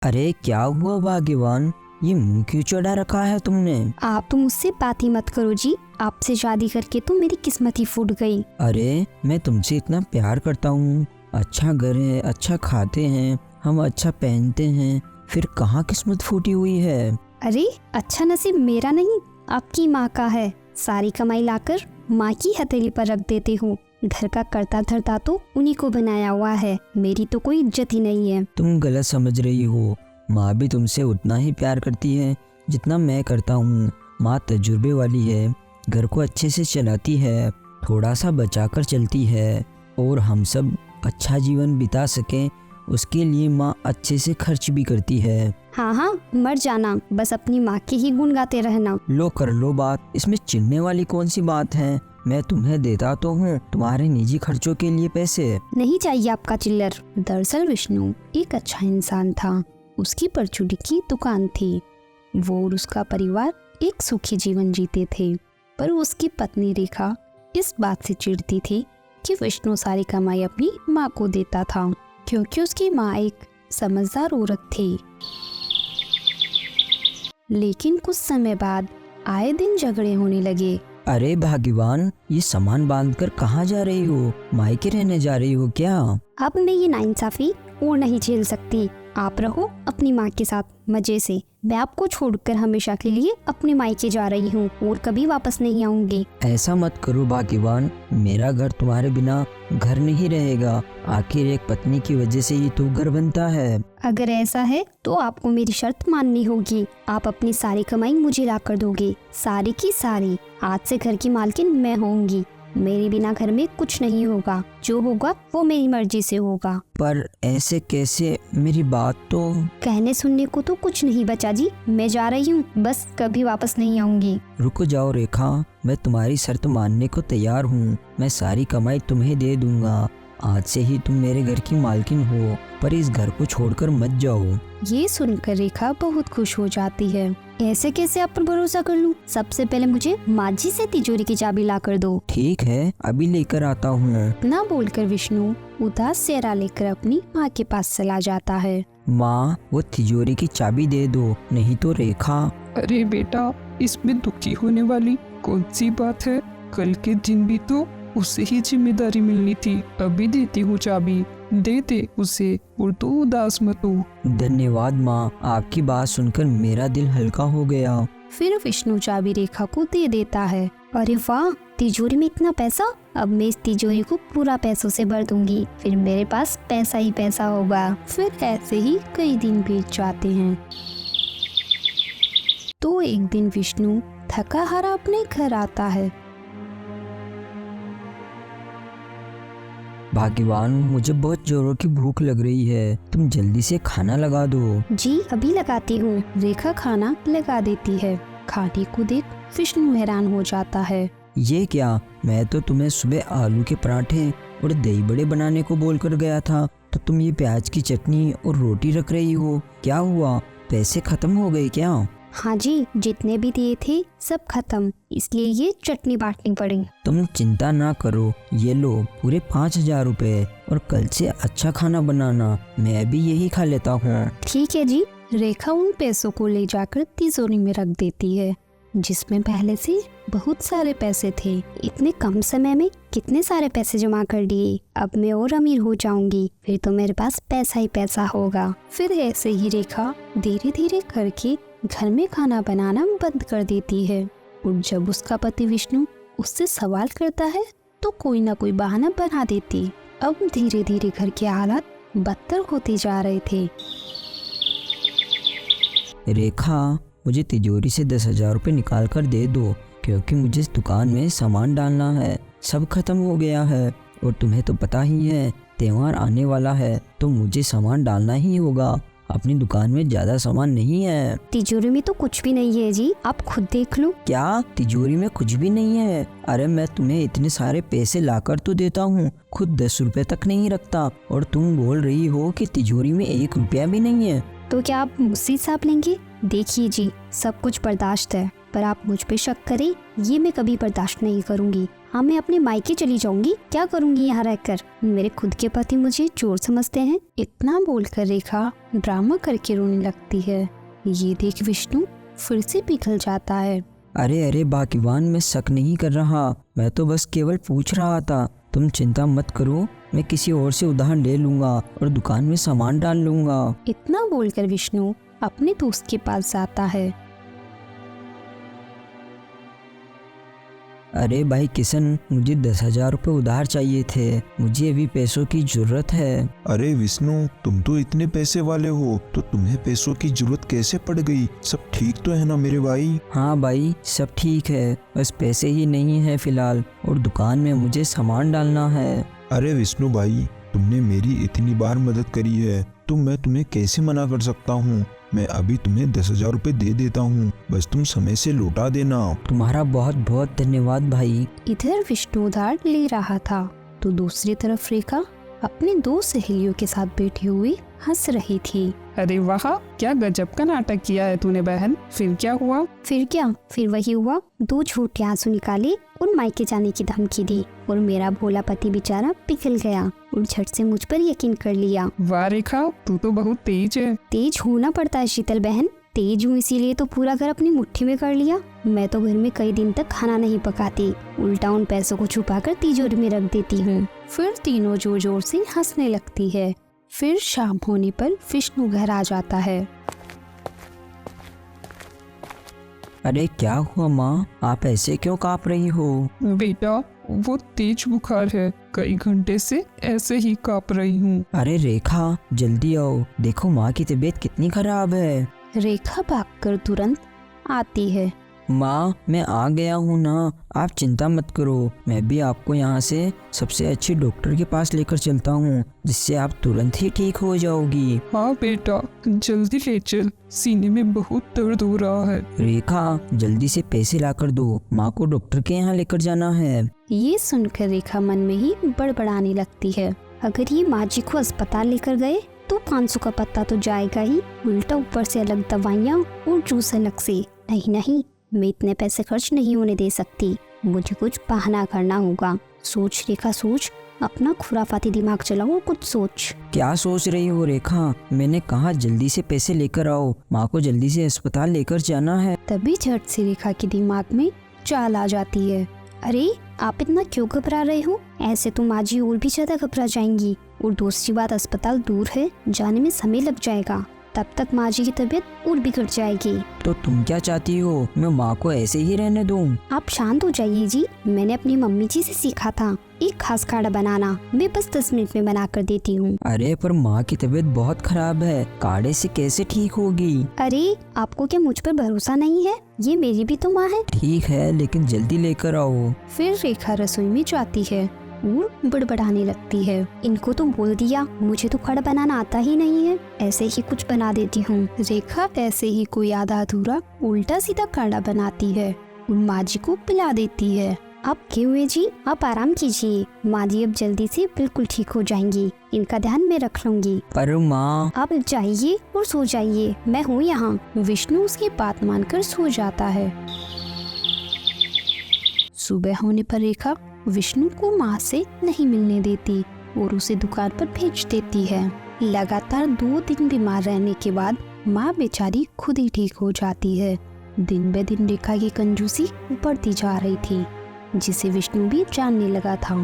अरे क्या हुआ भाग्यवान, ये मुंह क्यों चढ़ा रखा है तुमने? आप तो मुझसे बात ही मत करो जी। आपसे शादी करके तो मेरी किस्मत ही फूट गई। अरे मैं तुमसे इतना प्यार करता हूँ, अच्छा घर है, अच्छा खाते हैं, हम अच्छा पहनते हैं, फिर कहाँ किस्मत फूटी हुई है? अरे अच्छा नसीब मेरा नहीं, आपकी माँ का है। सारी कमाई लाकर माँ की हथेली पर रख देती हूँ। घर का करता धरता तो उन्हीं को बनाया हुआ है, मेरी तो कोई इज्जत ही नहीं है। तुम गलत समझ रही हो, माँ भी तुमसे उतना ही प्यार करती है जितना मैं करता हूँ। माँ तजुर्बे वाली है, घर को अच्छे से चलाती है, थोड़ा सा बचा कर चलती है, और हम सब अच्छा जीवन बिता सकें उसके लिए माँ अच्छे से खर्च भी करती है। हाँ हाँ मर जाना, बस अपनी माँ के ही गुण गाते रहना। लो कर लो बात, इसमें चिढ़ने वाली कौन सी बात है? मैं तुम्हें देता तो हूँ तुम्हारे निजी खर्चों के लिए पैसे। नहीं चाहिए आपका चिल्लर। दरअसल विष्णु एक अच्छा इंसान था, उसकी परचूनी की दुकान थी। वो और उसका परिवार एक सुखी जीवन जीते थे, पर उसकी पत्नी रेखा इस बात से चिढ़ती थी कि विष्णु सारी कमाई अपनी माँ को देता था, क्योंकि उसकी माँ एक समझदार औरत थी। लेकिन कुछ समय बाद आए दिन झगड़े होने लगे। अरे भाग्यवान, ये सामान बांधकर कहाँ जा रही हो? मायके रहने जा रही हो क्या? अब मैं ये नाइंसाफी और नहीं झेल सकती। आप रहो अपनी माँ के साथ मजे से। मैं आपको छोड़कर हमेशा के लिए अपने मायके जा रही हूँ और कभी वापस नहीं आऊंगी। ऐसा मत करो भाग्यवान, मेरा घर तुम्हारे बिना घर नहीं रहेगा। आखिर एक पत्नी की वजह से ही तो घर बनता है। अगर ऐसा है तो आपको मेरी शर्त माननी होगी। आप अपनी सारी कमाई मुझे ला कर दोगे, सारी की सारी। आज से घर की मालकिन मैं होंगी। मेरे बिना घर में कुछ नहीं होगा, जो होगा वो मेरी मर्जी से होगा। पर ऐसे कैसे? मेरी बात तो। कहने सुनने को तो कुछ नहीं बचा जी, मैं जा रही हूँ, बस कभी वापस नहीं आऊंगी। रुको जाओ रेखा, मैं तुम्हारी शर्त मानने को तैयार हूँ। मैं सारी कमाई तुम्हें दे दूंगा। आज से ही तुम मेरे घर की मालकिन हो, पर इस घर को छोड़कर मत जाओ। ये सुनकर रेखा बहुत खुश हो जाती है। ऐसे कैसे आप पर भरोसा कर लूं? सबसे पहले मुझे माँ जी से तिजोरी की चाबी ला कर दो। ठीक है, अभी लेकर आता हूँ। इतना बोलकर विष्णु उदास चेहरा लेकर अपनी माँ के पास चला जाता है। माँ, वो तिजोरी की चाबी दे दो, नहीं तो रेखा। अरे बेटा, इसमें दुखी होने वाली कौन सी बात है? कल के दिन भी तो उसे ही जिम्मेदारी मिलनी थी। अभी देती हूँ चाबी, दे दे उसे, और तू उदास मत हो। धन्यवाद माँ, आपकी बात सुनकर मेरा दिल हल्का हो गया। फिर विष्णु चाबी रेखा को दे देता है। अरे वाह, तिजोरी में इतना पैसा! अब मैं इस तिजोरी को पूरा पैसों से भर दूंगी, फिर मेरे पास पैसा ही पैसा होगा। फिर ऐसे ही कई दिन बीत जाते हैं। तो एक दिन विष्णु थका हारा अपने घर आता है। भाग्यवान, मुझे बहुत जोरों की भूख लग रही है, तुम जल्दी से खाना लगा दो। जी अभी लगाती हूँ। रेखा खाना लगा देती है। खाने को देख विष्णु हैरान हो जाता है। ये क्या? मैं तो तुम्हें सुबह आलू के पराठे और दही बड़े बनाने को बोलकर गया था, तो तुम ये प्याज की चटनी और रोटी रख रही हो। क्या हुआ? पैसे खत्म हो गए क्या? हाँ जी, जितने भी दिए थे सब खत्म, इसलिए ये चटनी बांटनी पड़ी। तुम चिंता ना करो, ये लो पूरे 5,000 रुपए, और कल से अच्छा खाना बनाना, मैं भी यही खा लेता हूँ। ठीक है जी। रेखा उन पैसों को ले जाकर तिजोरी में रख देती है, जिसमें पहले से बहुत सारे पैसे थे। इतने कम समय में कितने सारे पैसे जमा कर लिए। अब मैं और अमीर हो जाऊंगी, फिर तो मेरे पास पैसा ही पैसा होगा। फिर ऐसे ही रेखा धीरे धीरे करके घर में खाना बनाना बंद कर देती है। और जब उसका पति विष्णु उससे सवाल करता है तो कोई ना कोई बहाना बना देती। अब धीरे धीरे घर के हालात बदतर होते जा रहे थे। रेखा, मुझे तिजोरी से 10,000 रुपये निकाल कर दे दो, क्योंकि मुझे इस दुकान में सामान डालना है। सब खत्म हो गया है, और तुम्हें तो पता ही है त्योहार आने वाला है, तो मुझे सामान डालना ही होगा। अपनी दुकान में ज्यादा सामान नहीं है। तिजोरी में तो कुछ भी नहीं है जी, आप खुद देख लो। क्या तिजोरी में कुछ भी नहीं है? अरे मैं तुम्हें इतने सारे पैसे लाकर तो देता हूँ, खुद 10 रुपए तक नहीं रखता, और तुम बोल रही हो कि तिजोरी में 1 रुपया भी नहीं है। तो क्या आप मुझसे हिसाब लेंगे? देखिए जी, सब कुछ बर्दाश्त है, पर आप मुझ पे शक करें, ये मैं कभी बर्दाश्त नहीं करूंगी। हाँ, मैं अपने मायके चली जाऊंगी। क्या करूंगी यहाँ रहकर? मेरे खुद के पति मुझे चोर समझते हैं। इतना बोलकर रेखा ड्रामा करके रोने लगती है। ये देख विष्णु फिर से पिघल जाता है। अरे अरे बाकीवान, मैं शक नहीं कर रहा, मैं तो बस केवल पूछ रहा था। तुम चिंता मत करो, मैं किसी और से उधार ले लूंगा और दुकान में सामान डाल लूंगा। इतना बोलकर विष्णु अपने दोस्त के पास जाता है। अरे भाई किशन, मुझे 10,000 रुपये उधार चाहिए थे, मुझे अभी पैसों की जरूरत है। अरे विष्णु, तुम तो इतने पैसे वाले हो, तो तुम्हें पैसों की जरूरत कैसे पड़ गई? सब ठीक तो है ना मेरे भाई? हाँ भाई, सब ठीक है, बस पैसे ही नहीं है फिलहाल, और दुकान में मुझे सामान डालना है। अरे विष्णु भाई, तुमने मेरी इतनी बार मदद करी है, तो मैं तुम्हें कैसे मना कर सकता हूँ? मैं अभी तुम्हें 10,000 रुपये दे देता हूँ, बस तुम समय से लौटा देना। तुम्हारा बहुत बहुत धन्यवाद भाई। इधर विष्णु उधार ले रहा था तो दूसरी तरफ रेखा अपनी 2 सहेलियों के साथ बैठी हुई हंस रही थी। अरे वाह, क्या गजब का नाटक किया है तूने बहन। फिर क्या हुआ? फिर क्या, फिर वही हुआ। 2 झूठे आंसू निकाले और मायके जाने की धमकी दी, और मेरा भोला पति बेचारा पिघल गया और झट से मुझ पर यकीन कर लिया। वाह रेखा, तू तो बहुत तेज है। तेज होना पड़ता है शीतल बहन, तेज हूँ इसीलिए तो पूरा घर अपनी मुट्ठी में कर लिया। मैं तो घर में कई दिन तक खाना नहीं पकाती, उल्टा उन पैसों को छुपाकर तिजोरी में रख देती हूँ। फिर तीनों जोर जोर से हंसने लगती है। फिर शाम होने पर विष्णु घर आ जाता है। अरे क्या हुआ माँ, आप ऐसे क्यों काँप रही हो? बेटा, वो तेज बुखार है, कई घंटे से ऐसे ही काँप रही हूँ। अरे रेखा, जल्दी आओ, देखो माँ की तबीयत कितनी खराब है। रेखा भागकर तुरंत आती है। माँ, मैं आ गया हूँ ना, आप चिंता मत करो, मैं भी आपको यहाँ से सबसे अच्छे डॉक्टर के पास लेकर चलता हूँ, जिससे आप तुरंत ही ठीक हो जाओगी। हाँ बेटा, जल्दी ले चल, सीने में बहुत दर्द हो रहा है। रेखा, जल्दी से पैसे लाकर दो, माँ को डॉक्टर के यहाँ लेकर जाना है। ये सुनकर रेखा मन में ही बड़बड़ाने लगती है। अगर ये माँ जी को अस्पताल लेकर गए तो 500 का पत्ता तो जाएगा ही, उल्टा ऊपर से अलग दवाइयाँ और जूस अलग से। नहीं नहीं, मैं इतने पैसे खर्च नहीं होने दे सकती, मुझे कुछ बहाना करना होगा। सोच रेखा सोच, अपना खुराफाती दिमाग चलाओ और कुछ सोच। क्या सोच रही हो रेखा? मैंने कहा जल्दी से पैसे लेकर आओ, माँ को जल्दी से अस्पताल लेकर जाना है। तभी झट से रेखा के दिमाग में चाल आ जाती है। अरे आप इतना क्यों घबरा रहे हो? ऐसे तो माँ जी और भी ज्यादा घबरा जाएंगी, और दूसरी बात अस्पताल दूर है, जाने में समय लग जाएगा, तब तक माँ जी की तबीयत और बिगड़ जाएगी। तो तुम क्या चाहती हो, मैं माँ को ऐसे ही रहने दूं? आप शांत हो जाइए जी, मैंने अपनी मम्मी जी से सीखा था एक खास काढ़ा बनाना, मैं बस 10 मिनट में बना कर देती हूँ। अरे पर माँ की तबीयत बहुत खराब है, काढ़े से कैसे ठीक होगी? अरे आपको क्या मुझ पर भरोसा नहीं है? ये मेरी भी तो माँ है। ठीक है, लेकिन जल्दी लेकर आओ। फिर रेखा रसोई में जाती है और बड़बड़ाने लगती है। इनको तो बोल दिया, मुझे तो काढ़ा बनाना आता ही नहीं है, ऐसे ही कुछ बना देती हूँ। रेखा ऐसे ही कोई आधा अधूरा उल्टा सीधा काढ़ा बनाती है और माँ जी को पिला देती है। आप क्यों हुए जी, आप आराम कीजिए, माँ जी अब जल्दी से बिल्कुल ठीक हो जाएंगी, इनका ध्यान मैं रख लूंगी। पर माँ। आप जाइए और सो जाइए, मैं हूँ यहाँ। विष्णु उसकी बात मानकर सो जाता है। सुबह होने पर रेखा विष्णु को माँ से नहीं मिलने देती और उसे दुकान पर भेज देती है। लगातार 2 दिन बीमार रहने के बाद माँ बेचारी खुद ही ठीक हो जाती है। दिन ब दिन रेखा की कंजूसी बढ़ती जा रही थी, जिसे विष्णु भी जानने लगा था,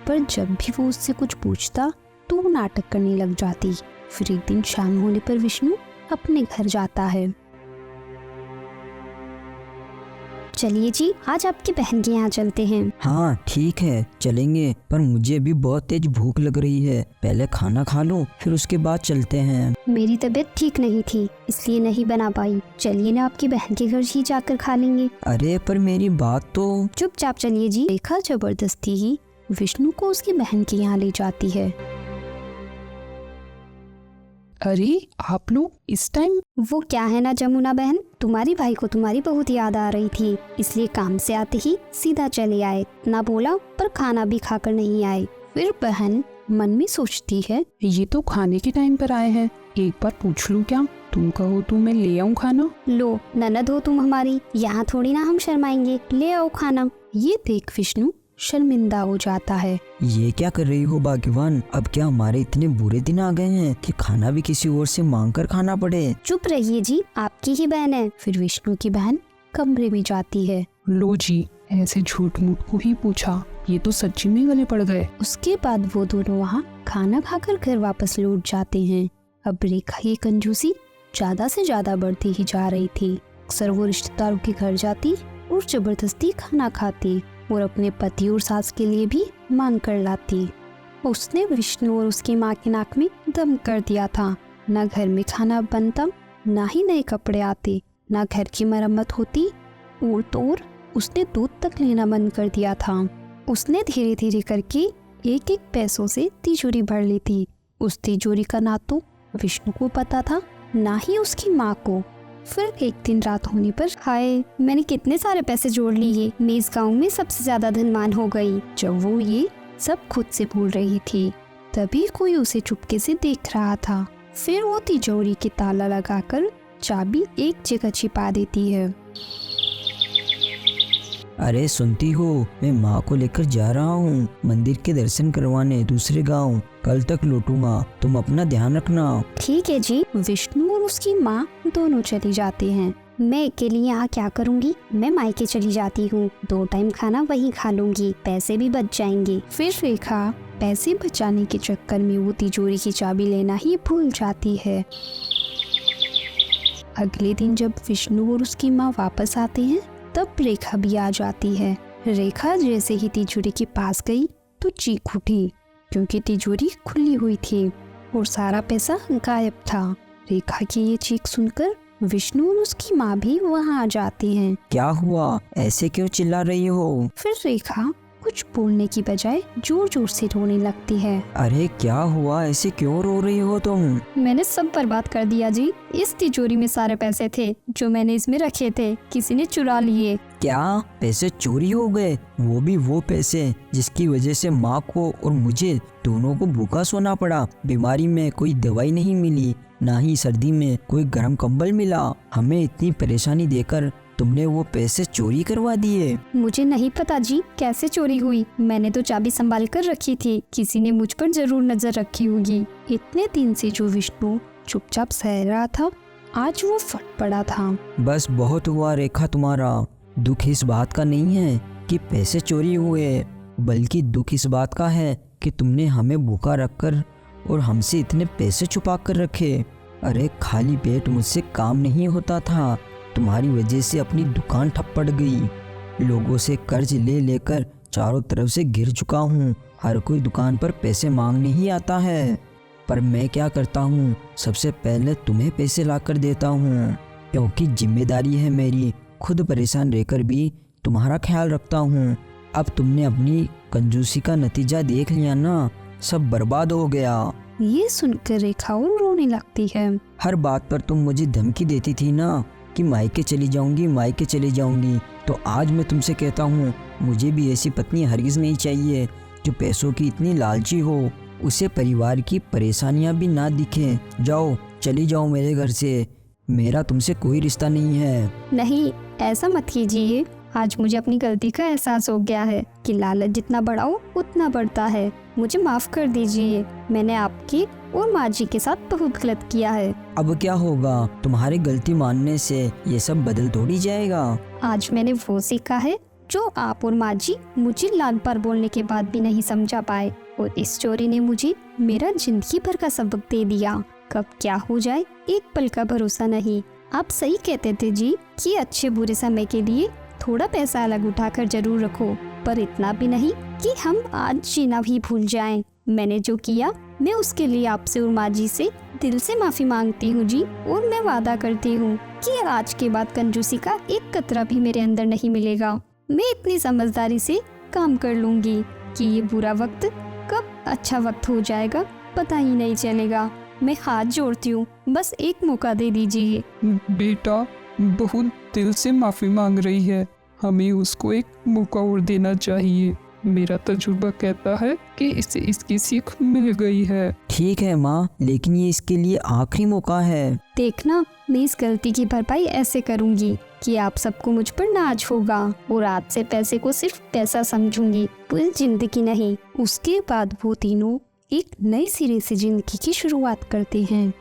पर जब भी वो उससे कुछ पूछता तो वो नाटक करने लग जाती। फिर एक दिन शाम होने पर विष्णु अपने घर जाता है। चलिए जी, आज आपकी बहन के यहाँ चलते हैं। हाँ ठीक है, चलेंगे, पर मुझे भी बहुत तेज भूख लग रही है, पहले खाना खा लो, फिर उसके बाद चलते हैं। मेरी तबीयत ठीक नहीं थी, इसलिए नहीं बना पाई। चलिए ना, आपकी बहन के घर ही जाकर खा लेंगे। अरे पर मेरी बात तो। चुपचाप चलिए जी। रेखा जबरदस्ती ही विष्णु को उसकी बहन के यहाँ ले जाती है। अरे आप लोग इस टाइम? वो क्या है ना जमुना बहन, तुम्हारी भाई को तुम्हारी बहुत याद आ रही थी, इसलिए काम से आते ही सीधा चले आए, ना बोला पर खाना भी खाकर नहीं आए। फिर बहन मन में सोचती है, ये तो खाने के टाइम पर आए हैं, एक बार पूछ लूं क्या? तुम कहो तो मैं ले आऊं खाना। लो ननद हो तुम हमारी, यहाँ थोड़ी ना हम शर्माएंगे, ले आओ खाना। ये देख विष्णु शर्मिंदा हो जाता है। ये क्या कर रही हो भाग्यवान? अब क्या हमारे इतने बुरे दिन आ गए हैं कि खाना भी किसी और से मांग कर खाना पड़े? चुप रहिए जी, आपकी ही बहन है। फिर विष्णु की बहन कमरे में जाती है। लो जी, ऐसे झूठ मूठ को ही पूछा, ये तो सच्ची में गले पड़ गए। उसके बाद वो दोनों वहाँ खाना खाकर घर वापस लौट जाते हैं। अब रेखा की कंजूसी ज्यादा से ज्यादा बढ़ती ही जा रही थी। अक्सर वो रिश्तेदारों के घर जाती और जबरदस्ती खाना खाती और अपने पति और सास के लिए भी मांग कर लाती। उसने विष्णु और उसकी माँ की नाक में दम कर दिया था। न घर में खाना बनता, ना ही नए कपड़े आते, ना घर की मरम्मत होती, और तो और उसने दूध तक लेना बंद कर दिया था। उसने धीरे धीरे करके एक एक पैसों से तिजोरी भर ली थी। उस तिजोरी का ना तो विष्णु को पता था, ना ही उसकी माँ को। फिर एक दिन रात होने पर, हाय मैंने कितने सारे पैसे जोड़ लिए, मैं इस गाँव में सबसे ज्यादा धनवान हो गई। जब वो ये सब खुद से भूल रही थी, तभी कोई उसे चुपके से देख रहा था। फिर वो तिजोरी के ताला लगाकर चाबी एक जगह छिपा देती है। अरे सुनती हो, मैं माँ को लेकर जा रहा हूँ मंदिर के दर्शन करवाने दूसरे गांव। कल तक लौटूंगा, तुम अपना ध्यान रखना। ठीक है जी। विष्णु और उसकी माँ दोनों चली जाते हैं। मैं अकेली यहाँ क्या करूँगी, मैं मायके चली जाती हूँ, 2 टाइम खाना वहीं खा लूंगी, पैसे भी बच जाएंगे। फिर रेखा पैसे बचाने के चक्कर में वो तिजोरी की चाबी लेना ही भूल जाती है। अगले दिन जब विष्णु और उसकी माँ वापस आते हैं, तब रेखा भी आ जाती है। रेखा जैसे ही तिजोरी के पास गई तो चीख उठी, क्योंकि तिजोरी खुली हुई थी और सारा पैसा गायब था। रेखा की ये चीख सुनकर विष्णु और उसकी माँ भी वहाँ आ जाती हैं। क्या हुआ, ऐसे क्यों चिल्ला रही हो? फिर रेखा कुछ बोलने की बजाय जोर जोर से रोने लगती है। अरे क्या हुआ, ऐसे क्यों रो रही हो तुम? मैंने सब बर्बाद कर दिया जी। इस तिजोरी में सारे पैसे थे जो मैंने इसमें रखे थे, किसी ने चुरा लिए। क्या पैसे चोरी हो गए? वो भी वो पैसे जिसकी वजह से माँ को और मुझे दोनों को भूखा सोना पड़ा। बीमारी में कोई दवाई नहीं मिली, ना ही सर्दी में कोई गर्म कंबल मिला। हमें इतनी परेशानी देकर तुमने वो पैसे चोरी करवा दिए। मुझे नहीं पता जी कैसे चोरी हुई, मैंने तो चाबी संभाल कर रखी थी, किसी ने मुझ पर जरूर नजर रखी होगी। इतने दिन से जो विष्णु चुपचाप सह रहा था, आज वो फट पड़ा था। बस बहुत हुआ रेखा तुम्हारा। दुख इस बात का नहीं है कि पैसे चोरी हुए, बल्कि दुख इस बात का है कि तुमने हमें भूखा रखकर और हमसे इतने पैसे छुपा कर रखे। अरे खाली पेट मुझसे काम नहीं होता था, तुम्हारी वजह से अपनी दुकान ठप पड़ गई। लोगों से कर्ज ले लेकर चारों तरफ से गिर चुका हूँ। हर कोई दुकान पर पैसे मांगने ही आता है, पर मैं क्या करता हूँ, सबसे पहले तुम्हें पैसे ला कर देता हूँ, क्योंकि जिम्मेदारी है मेरी। खुद परेशान रहकर भी तुम्हारा ख्याल रखता हूँ। अब तुमने अपनी कंजूसी का नतीजा देख लिया ना, सब बर्बाद हो गया। ये सुनकर रेखा और रोने लगती है। हर बात पर तुम मुझे धमकी देती थी ना कि मायके चली जाऊंगी, मायके चली जाऊंगी। तो आज मैं तुमसे कहता हूँ, मुझे भी ऐसी पत्नी हरगिज नहीं चाहिए जो पैसों की इतनी लालची हो, उसे परिवार की परेशानियाँ भी ना दिखें। जाओ, चली जाओ मेरे घर से, मेरा तुमसे कोई रिश्ता नहीं है। नहीं, ऐसा मत कीजिए। आज मुझे अपनी गलती का एहसास हो गया है कि लालच जितना बढ़ाओ उतना बढ़ता है। मुझे माफ कर दीजिए, मैंने आपकी और माँ जी के साथ बहुत गलत किया है। अब क्या होगा, तुम्हारी गलती मानने से ये सब बदल थोड़ी जाएगा। आज मैंने वो सीखा है जो आप और माँ जी मुझे लाल बार बोलने के बाद भी नहीं समझा पाए, और इस चोरी ने मुझे मेरा जिंदगी भर का सबक दे दिया। कब क्या हो जाए एक पल का भरोसा नहीं। आप सही कहते थे जी कि अच्छे बुरे समय के लिए थोड़ा पैसा अलग उठाकर जरूर रखो, पर इतना भी नहीं कि हम आज जीना भी भूल जाएं। मैंने जो किया, मैं उसके लिए आपसे और माँ जी से दिल से माफी मांगती हूँ जी, और मैं वादा करती हूँ कि आज के बाद कंजूसी का एक कतरा भी मेरे अंदर नहीं मिलेगा। मैं इतनी समझदारी से काम कर लूंगी कि ये बुरा वक्त कब अच्छा वक्त हो जाएगा पता ही नहीं चलेगा। मैं हाथ जोड़ती हूँ, बस एक मौका दे दीजिए। बेटा बहुत दिल से माफी मांग रही है, हमें उसको एक मौका और देना चाहिए। मेरा तजुर्बा कहता है कि इसे इसकी सीख मिल गई है। ठीक है माँ, लेकिन ये इसके लिए आखिरी मौका है। देखना, मैं इस गलती की भरपाई ऐसे करूंगी कि आप सबको मुझ पर नाज होगा और आज से पैसे को सिर्फ पैसा समझूंगी, पूरी जिंदगी नहीं। उसके बाद वो तीनों एक नए सिरे से जिंदगी की शुरुआत करते हैं।